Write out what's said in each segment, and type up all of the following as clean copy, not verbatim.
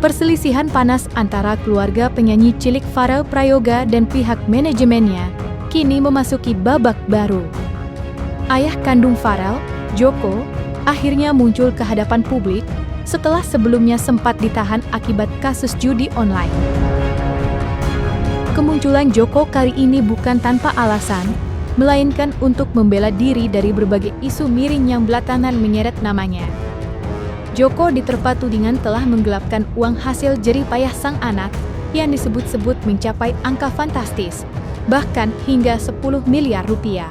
Perselisihan panas antara keluarga penyanyi cilik Pharrell Prayoga dan pihak manajemennya kini memasuki babak baru. Ayah kandung Pharrell, Joko, akhirnya muncul ke hadapan publik setelah sebelumnya sempat ditahan akibat kasus judi online. Kemunculan Joko kali ini bukan tanpa alasan, melainkan untuk membela diri dari berbagai isu miring yang belakangan menyeret namanya. Joko diterpa tudingan telah menggelapkan uang hasil jerih payah sang anak yang disebut-sebut mencapai angka fantastis, bahkan hingga 10 miliar rupiah.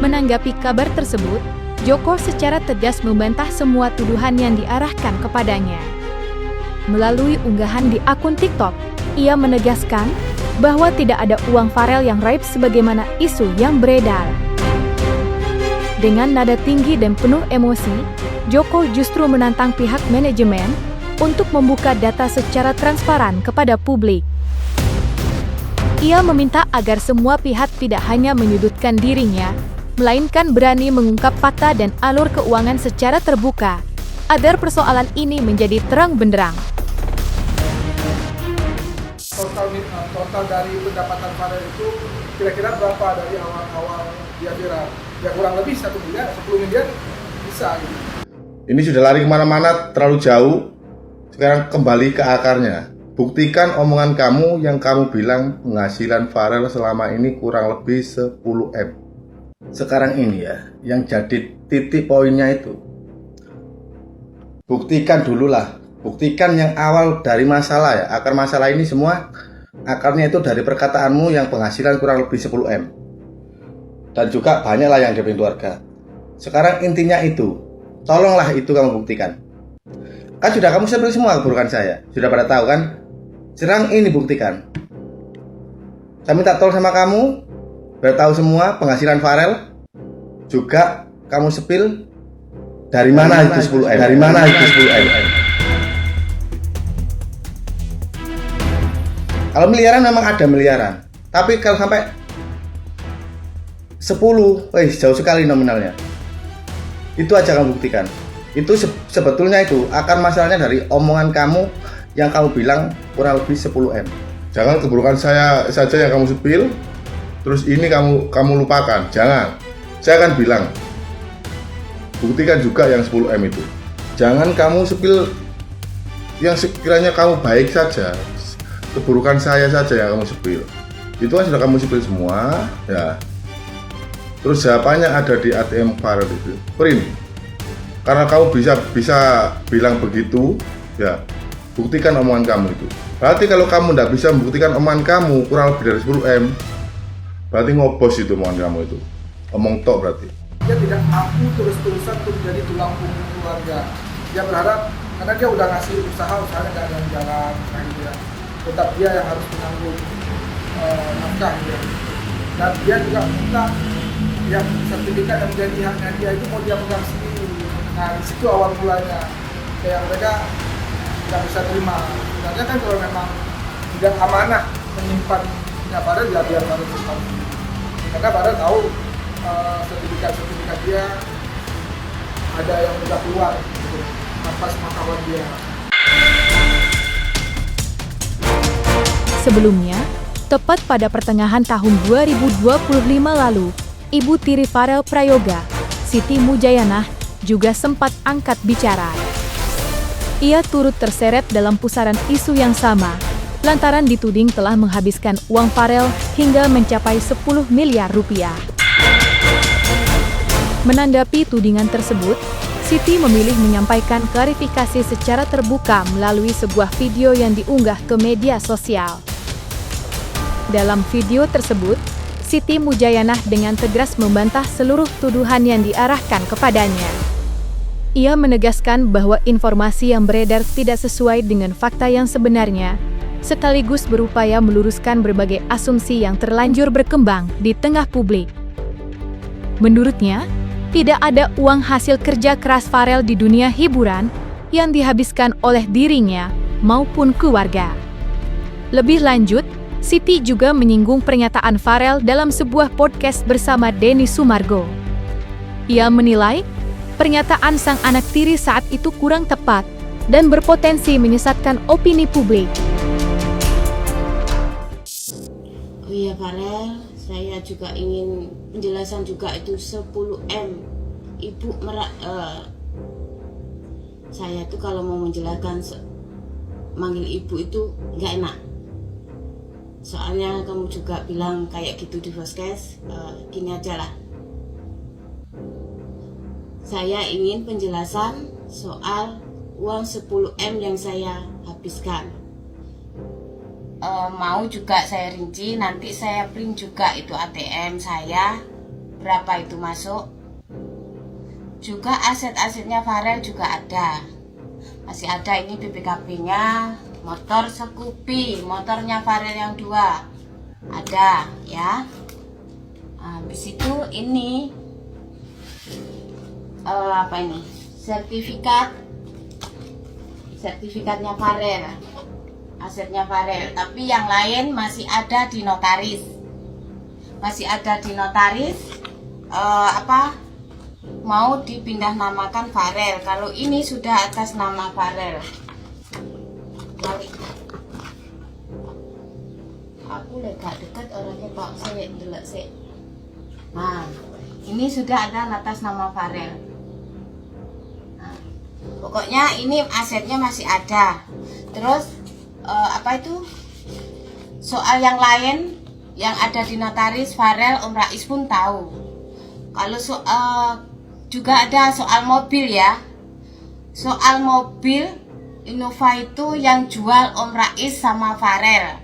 Menanggapi kabar tersebut, Joko secara tegas membantah semua tuduhan yang diarahkan kepadanya. Melalui unggahan di akun TikTok, ia menegaskan bahwa tidak ada uang Pharrell yang raib sebagaimana isu yang beredar. Dengan nada tinggi dan penuh emosi, Joko justru menantang pihak manajemen untuk membuka data secara transparan kepada publik. Ia meminta agar semua pihak tidak hanya menyudutkan dirinya, melainkan berani mengungkap fakta dan alur keuangan secara terbuka, agar persoalan ini menjadi terang benderang. Total dari pendapatan Pharrell itu kira-kira berapa dari awal-awal dia viral? Ya kurang lebih 1 miliar, 10 miliar bisa gitu. Ini sudah lari kemana-mana terlalu jauh. Sekarang kembali ke akarnya. Buktikan omongan kamu yang kamu bilang penghasilan Pharrell selama ini kurang lebih 10M. Sekarang ini ya, yang jadi titik poinnya itu, buktikan dululah. Buktikan yang awal dari masalah ya. Akar masalah ini semua akarnya itu dari perkataanmu yang penghasilan kurang lebih 10M. Dan juga banyaklah yang DP keluarga. Sekarang intinya itu, tolonglah itu kamu buktikan. Kan sudah kamu sebel semua keburukan saya. Sudah pada tahu kan? Sekarang ini buktikan. Saya minta tolong sama kamu, biar tahu semua penghasilan Pharrell. Juga kamu sepil dari mana itu 10M. Dari mana itu 10M. Kalau miliaran memang ada miliaran. Tapi kalau sampai 10, jauh sekali nominalnya. Itu aja kamu buktikan. Itu sebetulnya itu akar masalahnya dari omongan kamu yang kamu bilang kurang lebih 10M. Jangan keburukan saya saja yang kamu sepil, terus ini kamu lupakan. Jangan. Saya akan bilang, buktikan juga yang 10M itu. Jangan kamu sepil yang sekiranya kamu baik saja. Keburukan saya saja yang kamu sepil. Itu kan sudah kamu sepil semua, ya. Terus jawabannya ada di ATM Pharrell itu, print. Karena kamu bisa bilang begitu, ya buktikan omongan kamu itu. Berarti kalau kamu tidak bisa membuktikan omongan kamu kurang lebih dari 10M, berarti ngobos itu omongan kamu itu. Omong tok berarti. Dia tidak mampu terus-terusan untuk menjadi tulang punggung keluarga. Dia berharap karena dia udah ngasih usahanya nggak ada yang jalan, gitu ya. Tetap dia yang harus menanggung nafkah ya. Dan dia juga minta yang sertifikat yang menjadi haknya dia itu mau dia pegang sendiri. Nah di situ awal mulanya kayak mereka tidak bisa terima. Sebenarnya kan kalau memang tidak amanah menyimpan Pharrell ya biar Pharrell simpan. Karena Pharrell tahu sertifikat dia ada yang sudah keluar gitu, atas pengetahuan dia. Sebelumnya, tepat pada pertengahan tahun 2025 lalu, ibu tiri Pharrell Prayoga, Siti Mujayanah, juga sempat angkat bicara. Ia turut terseret dalam pusaran isu yang sama, lantaran dituding telah menghabiskan uang Pharrell hingga mencapai 10 miliar rupiah. Menanggapi tudingan tersebut, Siti memilih menyampaikan klarifikasi secara terbuka melalui sebuah video yang diunggah ke media sosial. Dalam video tersebut, Siti Mujayanah dengan tegas membantah seluruh tuduhan yang diarahkan kepadanya. Ia menegaskan bahwa informasi yang beredar tidak sesuai dengan fakta yang sebenarnya, sekaligus berupaya meluruskan berbagai asumsi yang terlanjur berkembang di tengah publik. Menurutnya, tidak ada uang hasil kerja keras Pharrell di dunia hiburan yang dihabiskan oleh dirinya maupun keluarga. Lebih lanjut, Siti juga menyinggung pernyataan Pharrell dalam sebuah podcast bersama Denny Sumargo. Ia menilai, pernyataan sang anak tiri saat itu kurang tepat dan berpotensi menyesatkan opini publik. Oh iya Farel, saya juga ingin penjelasan juga itu 10M. Ibu saya tuh kalau mau menjelaskan manggil ibu itu nggak enak. Soalnya kamu juga bilang kayak gitu di podcast, gini aja lah. Saya ingin penjelasan soal uang 10M yang saya habiskan. Mau juga saya rinci, nanti saya print juga itu ATM saya, berapa itu masuk. Juga aset-asetnya Farel juga ada. Masih ada ini BPKB-nya, motor Scoopy, motornya Farel yang 2. Ada ya. Habis itu ini apa ini? Sertifikatnya Farel. Asetnya Farel, tapi yang lain masih ada di notaris. Masih ada di notaris mau dipindah namakan Farel. Kalau ini sudah atas nama Farel. Balik. Aku gak dekat orangnya Pak, saya delok sih. Nah, ini sudah ada atas nama Farel. Nah, pokoknya ini asetnya masih ada. Terus soal yang lain yang ada di notaris Farel, Om Rais pun tahu. Kalau juga ada soal mobil ya. Soal mobil Innova itu yang jual Om Rais sama Farel.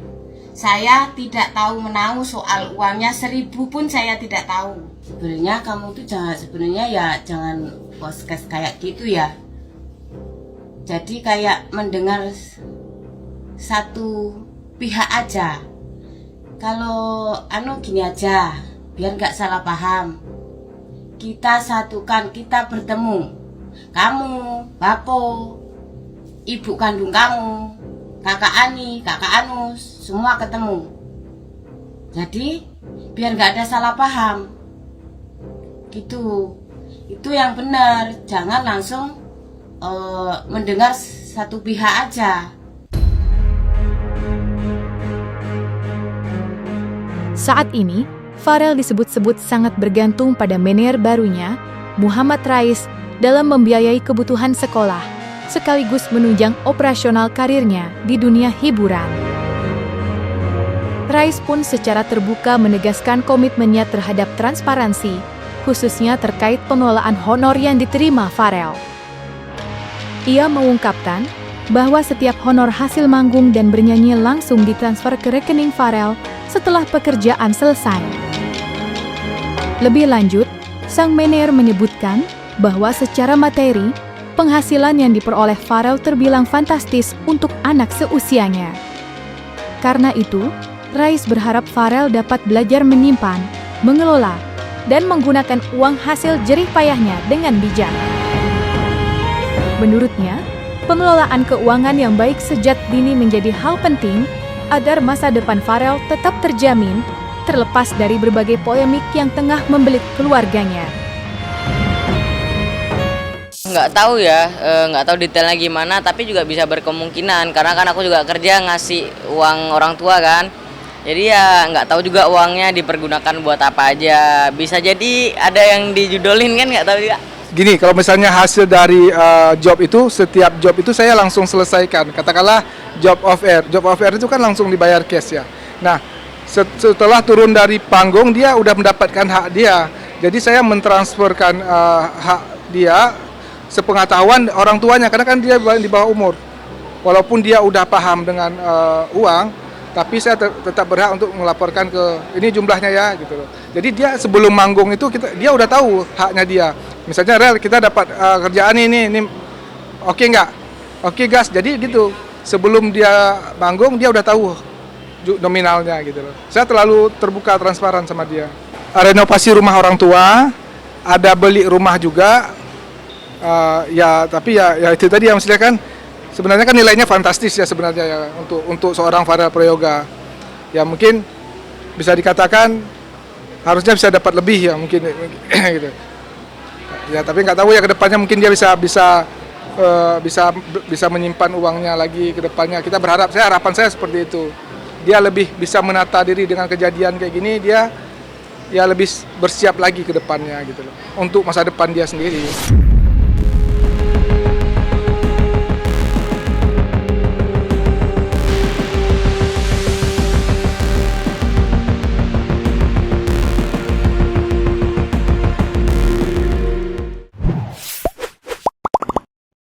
Saya tidak tahu menahu soal uangnya, 1000 pun saya tidak tahu. Sebenarnya kamu tuh jangan podcast kayak gitu ya. Jadi kayak mendengar satu pihak aja. Kalau gini aja, biar nggak salah paham. Kita satukan, kita bertemu. Kamu, Bapo, ibu kandung kamu, kakak Ani, kakak Anus, semua ketemu. Jadi biar nggak ada salah paham. Gitu. Itu yang benar. Jangan langsung mendengar satu pihak aja. Saat ini, Farel disebut-sebut sangat bergantung pada manajer barunya, Muhammad Rais, dalam membiayai kebutuhan sekolah, sekaligus menunjang operasional karirnya di dunia hiburan. Rais pun secara terbuka menegaskan komitmennya terhadap transparansi, khususnya terkait pengelolaan honor yang diterima Farel. Ia mengungkapkan bahwa setiap honor hasil manggung dan bernyanyi langsung ditransfer ke rekening Farel setelah pekerjaan selesai. Lebih lanjut, sang manajer menyebutkan bahwa secara materi, penghasilan yang diperoleh Farel terbilang fantastis untuk anak seusianya. Karena itu, Rais berharap Farel dapat belajar menyimpan, mengelola, dan menggunakan uang hasil jerih payahnya dengan bijak. Menurutnya, pengelolaan keuangan yang baik sejak dini menjadi hal penting agar masa depan Farel tetap terjamin, terlepas dari berbagai polemik yang tengah membelit keluarganya. Nggak tahu ya, nggak tahu detailnya gimana, tapi juga bisa berkemungkinan karena kan aku juga kerja ngasih uang orang tua kan. Jadi ya nggak tahu juga uangnya dipergunakan buat apa aja. Bisa jadi ada yang dijudolin kan, nggak tahu juga. Gini, kalau misalnya hasil dari setiap job itu saya langsung selesaikan. Katakanlah job off air itu kan langsung dibayar cash ya. Nah, setelah turun dari panggung dia udah mendapatkan hak dia. Jadi saya mentransferkan hak dia sepengetahuan orang tuanya, karena kan dia di bawah umur. Walaupun dia udah paham dengan uang, tapi saya tetap berhak untuk melaporkan ke ini jumlahnya ya gitu loh. Jadi dia sebelum manggung itu dia udah tahu haknya dia. Misalnya Rel, kita dapat kerjaan ini oke nggak? Oke gas. Jadi gitu. Sebelum dia manggung dia udah tahu nominalnya gitu loh. Saya terlalu terbuka transparan sama dia. Renovasi rumah orang tua, ada beli rumah juga. Tapi itu tadi yang maksudnya kan sebenarnya kan nilainya fantastis ya sebenarnya ya untuk seorang Farel Prayoga. Ya mungkin bisa dikatakan harusnya bisa dapat lebih ya mungkin gitu. Ya, tapi nggak tahu ya ke depannya mungkin dia bisa menyimpan uangnya lagi ke depannya. Kita berharap, harapan saya seperti itu. Dia lebih bisa menata diri dengan kejadian kayak gini, dia lebih bersiap lagi ke depannya gitu loh. Untuk masa depan dia sendiri.